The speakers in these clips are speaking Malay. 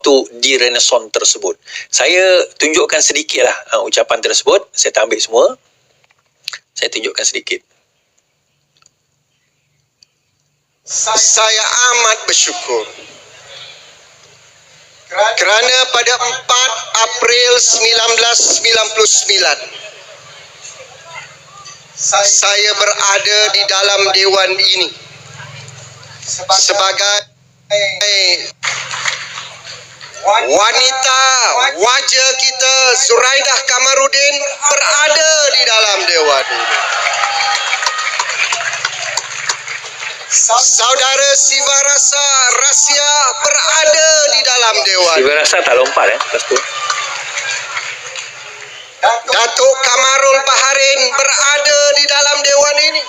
waktu di Renaissance tersebut. Saya tunjukkan sedikitlah ucapan tersebut. Saya tak ambil semua. Saya tunjukkan sedikit. Saya amat bersyukur kerana pada 4 April 1999 saya berada di dalam dewan ini sebagai wanita wajah kita Zuraidah Kamarudin berada di dalam dewan ini. Saudara Siva Rasa Rasya berada di dalam dewan. Siva Rasa tak lompat lepas tu. Datuk Kamarul Baharin berada di dalam dewan ini.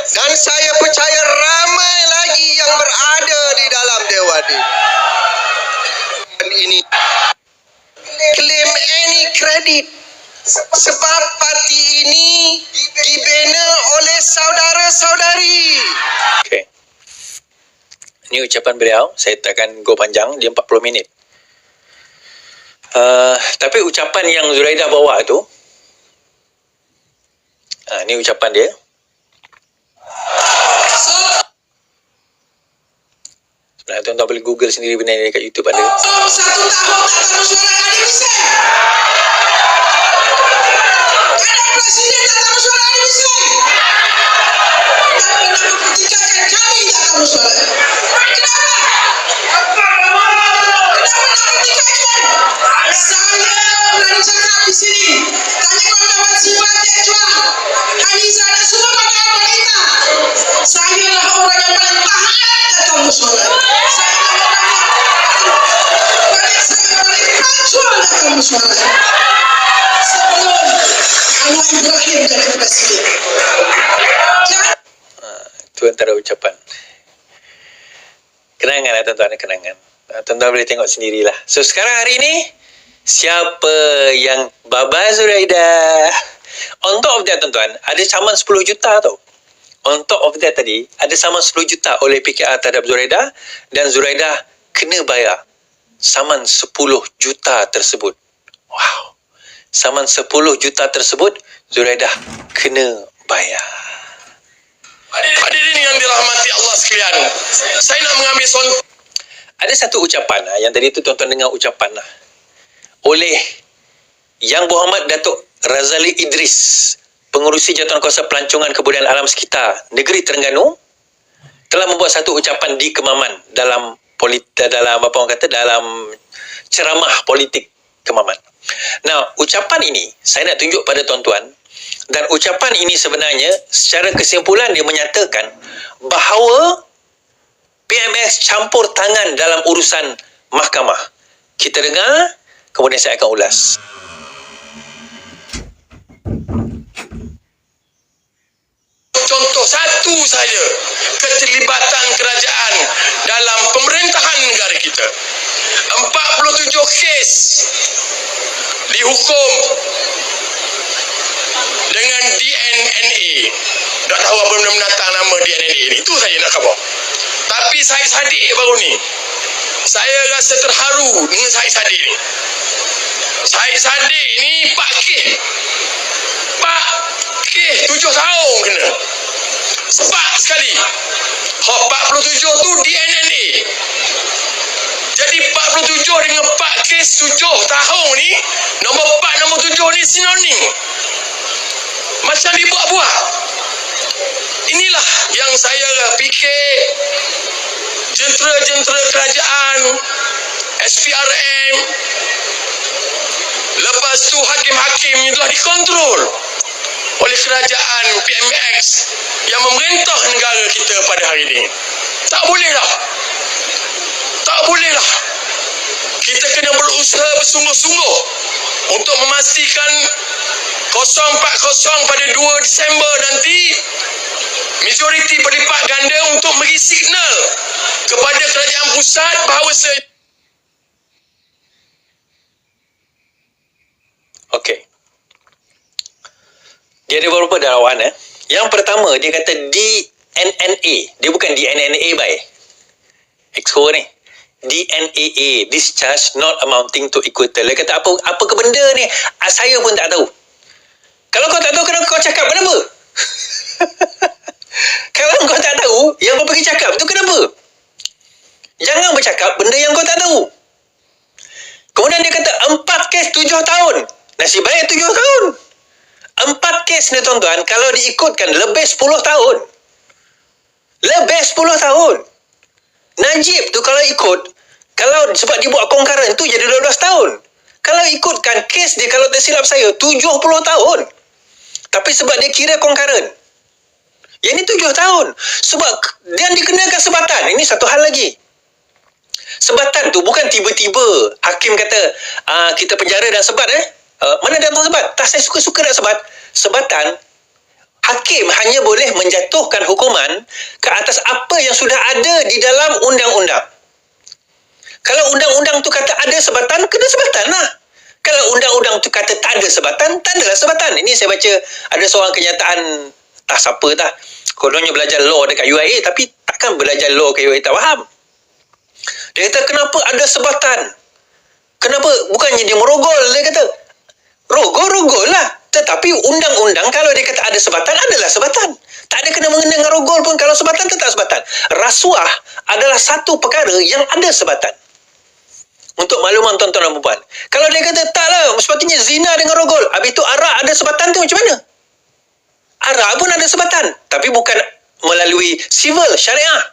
Dan saya percaya ramai lagi yang berada di dalam dewan ini. Claim any credit. Sebab parti ini dibina oleh saudara-saudari. Okey. Ini ucapan beliau. Saya takkan go panjang. Dia 40 minit. Tapi ucapan yang Zuraidah bawa tu, ini ucapan dia. Sebenarnya tuan-tuan boleh Google sendiri benda ni dekat YouTube ada. 1 tahun tak tahu suara Adi Hussein. Ada presiden tak tahu suara Adi Hussein. Dan nama pertikaian kami tak tahu suara. Kenapa? Kenapa nak pertikaian? Saya berani cakap di sini. Tanya kawan-kawan Siva Tekjuang, Haniza dan semua kawan wanita. Saya lah orang yang paling tahan tak tahu suara. Saya lah orang yang paling kacau tak tahu suara. Sebelum Anwar Ibrahim jadi presiden. Itu antara ucapan. Kenangan lah tuan-tuan, kenangan. Tuan-tuan boleh tengok sendirilah. So sekarang hari ni, siapa yang Baba Zuraidah? On top of that tuan-tuan, ada saman 10 juta tau. On top of that tadi, ada saman 10 juta oleh PKR terhadap Zuraidah, dan Zuraidah kena bayar saman 10 juta tersebut. Wow. Saman 10 juta tersebut, Zuraidah kena bayar. Hadirin yang dirahmati Allah sekalian, saya nak mengambil contoh. Ada satu ucapan yang tadi tu tuan-tuan dengar ucapan oleh Yang Berhormat Datuk Razali Idris, pengerusi Jawatankuasa Pelancongan Kebudayaan Alam Sekitar Negeri Terengganu, telah membuat satu ucapan di Kemaman dalam apa orang kata, dalam ceramah politik Kemaman. Nah, ucapan ini saya nak tunjuk pada tuan-tuan, dan ucapan ini sebenarnya secara kesimpulan dia menyatakan bahawa PMX campur tangan dalam urusan mahkamah. Kita dengar, kemudian saya akan ulas. Contoh satu saja keterlibatan kerajaan dalam pemerintahan negara kita. 47 kes dihukum dengan DNNA. Tak tahu apa benda mendatang nama DNNA ni. Itu saja nak khabar. Tapi Syed Saddiq baru ni, saya rasa terharu dengan Syed Saddiq ni. Syed Saddiq ni Pak K 7 tahun kena. Sebab sekali 47 tu DNNA. Jadi 47 dengan Pak K 7 tahun ni, nombor 4, nombor 7 ni sinonim. Macam dibuat-buat. Inilah yang saya fikir jentera-jentera kerajaan, SPRM, lepas tu hakim-hakim yang telah dikontrol oleh kerajaan PMX yang memerintah negara kita pada hari ini. Tak bolehlah. Kita kena berusaha bersungguh-sungguh untuk memastikan 040 pada 2 Disember nanti majoriti berlipat ganda untuk beri signal kepada kerajaan pusat bahawa Okey. Dia ada beberapa dakwaan. Yang pertama, dia kata DNNA. Dia bukan DNNA by. EXCO ni. DNAA, discharge not amounting to equital. Dia kata apa ke benda ni? Saya pun tak tahu. Kalau kau tak tahu, kenapa kau cakap? Kenapa? Kalau kau tak tahu, yang kau pergi cakap tu kenapa? Jangan bercakap benda yang kau tak tahu. Kemudian dia kata 4 kes 7 tahun. Nasib baik 7 tahun. 4 kes ni tuan-tuan, kalau diikutkan lebih 10 tahun. Lebih 10 tahun. Najib tu kalau ikut, kalau sebab dia buat concurrent tu jadi 12 tahun. Kalau ikutkan kes dia, kalau tak silap saya 70 tahun. Tapi sebab dia kira concurrent, yang ni 7 tahun. Sebab dia dikenakan sebatan. Ini satu hal lagi. Sebatan tu bukan tiba-tiba hakim kata kita penjara dan sebat mana datang sebat? Tak, saya suka-suka nak sebat. Sebatan, hakim hanya boleh menjatuhkan hukuman ke atas apa yang sudah ada di dalam undang-undang. Kalau undang-undang tu kata ada sebatan, kena sebatan lah. Kalau undang-undang tu kata tak ada sebatan, tak adalah sebatan. Ini saya baca ada seorang kenyataan, tak siapa tak, kononnya belajar law dekat UIA, tapi takkan belajar law kat UIA tak faham. Dia kata, kenapa ada sebatan? Kenapa? Bukannya dia merogol. Dia kata, rogol lah. Tetapi undang-undang kalau dia kata ada sebatan, adalah sebatan. Tak ada kena-mengena dengan rogol pun. Kalau sebatan, tetap sebatan. Rasuah adalah satu perkara yang ada sebatan. Untuk makluman tuan-tuan dan puan. Kalau dia kata, taklah, sepatutnya zina dengan rogol. Habis tu arak ada sebatan tu macam mana? Arak pun ada sebatan. Tapi bukan melalui civil, syariah.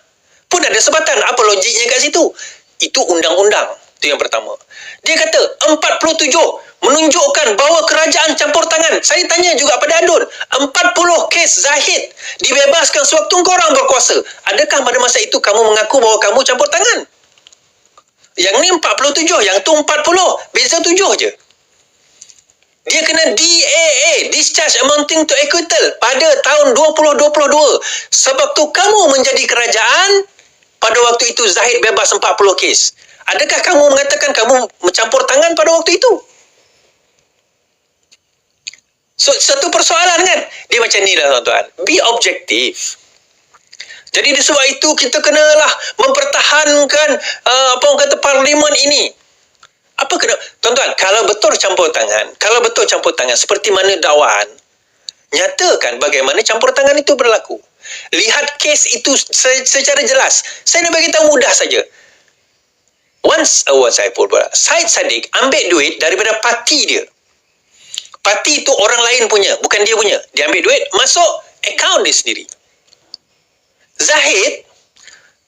Pun ada sebatan. Apa logiknya kat situ? Itu undang-undang. Itu yang pertama. Dia kata 47 menunjukkan bahawa kerajaan campur tangan. Saya tanya juga pada Adun, 40 kes Zahid dibebaskan sewaktu korang berkuasa. Adakah pada masa itu kamu mengaku bahawa kamu campur tangan? Yang ni 47, yang tu 40. Beza 7 je. Dia kena DAA, discharge amounting to acquittal, pada tahun 2022. Sebab tu kamu menjadi kerajaan, pada waktu itu Zahid bebas 40 kes. Adakah kamu mengatakan kamu mencampur tangan pada waktu itu? So, satu persoalan kan? Dia macam ni lah tuan-tuan. Be objektif. Jadi sebab itu kita kenalah mempertahankan apa orang kata parlimen ini. Apa kena? Tuan-tuan, kalau betul campur tangan seperti mana dakwaan, nyatakan bagaimana campur tangan itu berlaku. Lihat kes itu secara jelas. Saya nak bagi tahu mudah saja. Syed Saddiq ambil duit daripada parti dia. Parti itu orang lain punya, bukan dia punya. Dia ambil duit, masuk akaun dia sendiri. Zahid,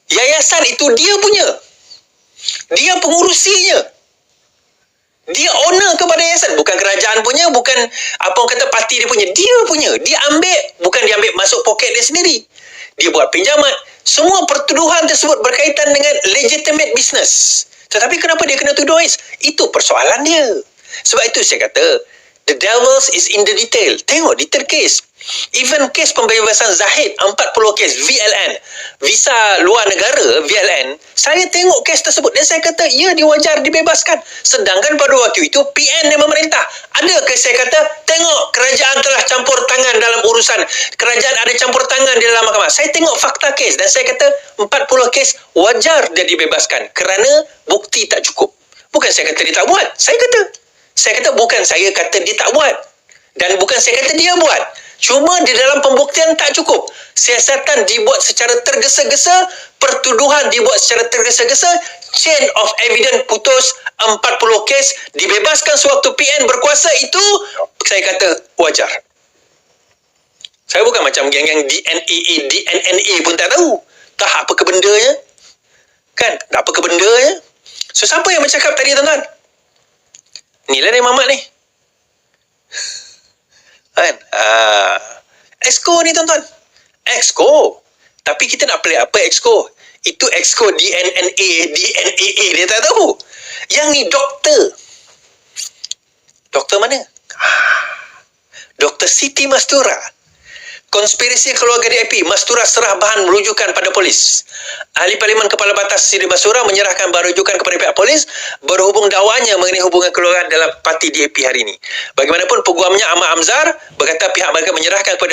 yayasan itu dia punya. Dia pengurusinya. Dia owner kepada yayasan. Bukan kerajaan punya, bukan apa orang kata parti dia punya. Dia punya. Dia ambil, bukan dia ambil masuk poket dia sendiri. Dia buat pinjaman. Semua pertuduhan tersebut berkaitan dengan legitimate business. Tetapi kenapa dia kena tuduh Ais? Itu persoalan dia. Sebab itu saya kata, the devil is in the detail. Tengok detail kes. Even kes pembebasan Zahid, 40 kes VLN, visa luar negara VLN, saya tengok kes tersebut dan saya kata, ya, dia wajar dibebaskan. Sedangkan pada waktu itu PN yang memerintah. Adakah saya kata, tengok kerajaan telah campur tangan dalam urusan, kerajaan ada campur tangan di dalam mahkamah. Saya tengok fakta kes dan saya kata 40 kes wajar dia dibebaskan kerana bukti tak cukup. Bukan saya kata dia tak buat. Saya kata bukan saya kata dia tak buat. Dan bukan saya kata dia buat. Cuma di dalam pembuktian tak cukup. Siasatan dibuat secara tergesa-gesa, pertuduhan dibuat secara tergesa-gesa, chain of evidence putus, 40 kes dibebaskan sewaktu PN berkuasa, itu saya kata wajar. Saya bukan macam geng-geng DNAA pun tak tahu. Tak apa ke bendanya. Kan? Tak apa ke bendanya. So, siapa yang bercakap tadi tuan-tuan? Inilah ni Mamat ni. Kan? Exco ni tuan-tuan. Exco. Tapi kita nak play apa Exco? Itu Exco DNAA dia tak tahu. Yang ni doktor. Doktor mana? Dr. Siti Mastura. Konspirasi keluarga DAP, Mastura serah bahan merujukan pada polis. Ahli Parlimen Kepala Batas Siti Mastura menyerahkan bahan rujukan kepada pihak polis berhubung dakwanya mengenai hubungan keluarga dalam parti DAP hari ini. Bagaimanapun peguamnya Ahmad Amzar berkata pihak mereka menyerahkan kepada